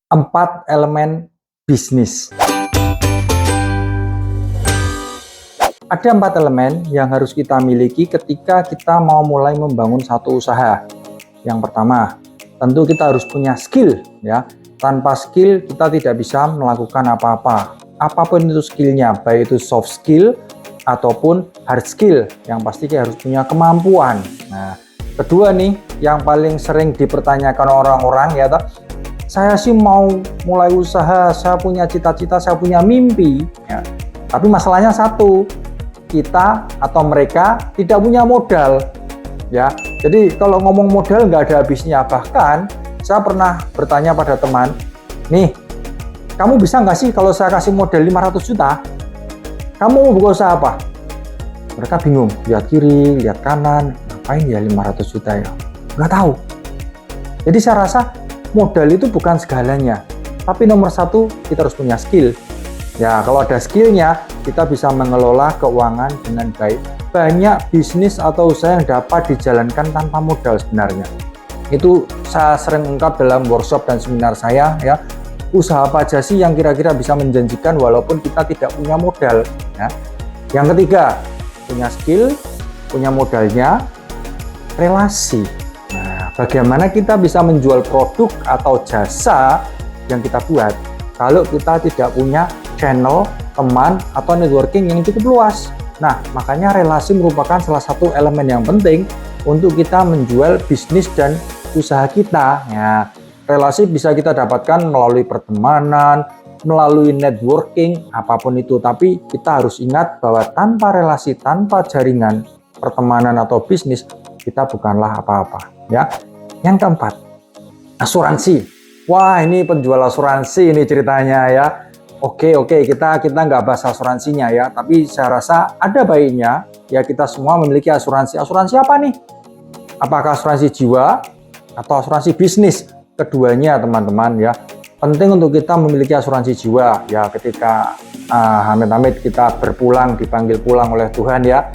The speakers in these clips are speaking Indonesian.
4 elemen bisnis. Ada 4 elemen yang harus kita miliki ketika kita mau mulai membangun satu usaha. Yang pertama, tentu kita harus punya skill ya. Tanpa skill kita tidak bisa melakukan apa-apa. Apapun itu skillnya, baik itu soft skill ataupun hard skill, yang pasti kita harus punya kemampuan. Nah, kedua nih, yang paling sering dipertanyakan orang-orang ya, saya sih mau mulai usaha, saya punya cita-cita, saya punya mimpi ya. Tapi masalahnya satu, kita atau mereka tidak punya modal ya. Jadi kalau ngomong modal nggak ada habisnya. Bahkan saya pernah bertanya pada teman, nih, kamu bisa nggak sih kalau saya kasih modal 500 juta, kamu mau buka usaha apa? Mereka bingung, lihat kiri, lihat kanan, ngapain ya 500 juta ya? Nggak tahu. Jadi saya rasa modal itu bukan segalanya, tapi nomor satu kita harus punya skill. Ya, kalau ada skillnya, kita bisa mengelola keuangan dengan baik. Banyak bisnis atau usaha yang dapat dijalankan tanpa modal sebenarnya. Itu saya sering ungkap dalam workshop dan seminar saya ya. Usaha apa aja sih yang kira-kira bisa menjanjikan walaupun kita tidak punya modal ya. Yang ketiga, punya skill, punya modalnya, relasi. Nah, bagaimana kita bisa menjual produk atau jasa yang kita buat kalau kita tidak punya channel, teman, atau networking yang cukup luas. Nah, makanya relasi merupakan salah satu elemen yang penting untuk kita menjual bisnis dan usaha kita. Ya, relasi bisa kita dapatkan melalui pertemanan, melalui networking, apapun itu. Tapi kita harus ingat bahwa tanpa relasi, tanpa jaringan, pertemanan atau bisnis, kita bukanlah apa-apa. Ya, yang keempat, asuransi. Wah, ini penjual asuransi ini ceritanya ya. Oke, kita nggak bahas asuransinya ya, tapi saya rasa ada baiknya ya kita semua memiliki asuransi. Asuransi apa nih? Apakah asuransi jiwa atau asuransi bisnis? Keduanya teman-teman ya. Penting untuk kita memiliki asuransi jiwa ya ketika amit-amit kita berpulang, dipanggil pulang oleh Tuhan ya,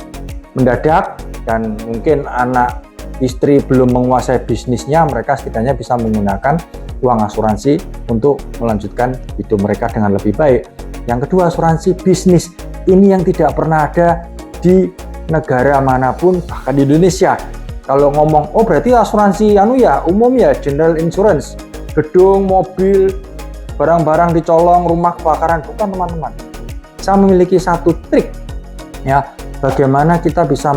mendadak dan mungkin anak istri belum menguasai bisnisnya, mereka setidaknya bisa menggunakan uang asuransi untuk melanjutkan hidup mereka dengan lebih baik. Yang kedua, asuransi bisnis. Ini yang tidak pernah ada di negara manapun, bahkan di Indonesia. Kalau ngomong, oh berarti asuransi umum ya, general insurance, gedung, mobil, barang-barang dicolong, rumah kebakaran. Bukan teman-teman. Saya memiliki satu trik ya, bagaimana kita bisa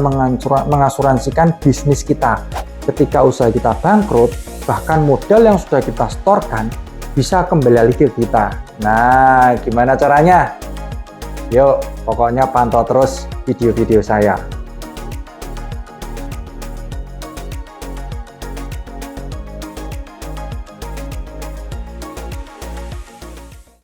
mengasuransikan bisnis kita ketika usaha kita bangkrut, bahkan modal yang sudah kita setorkan bisa kembali lagi ke kita. Nah, gimana caranya? Yuk, pokoknya pantau terus video-video saya.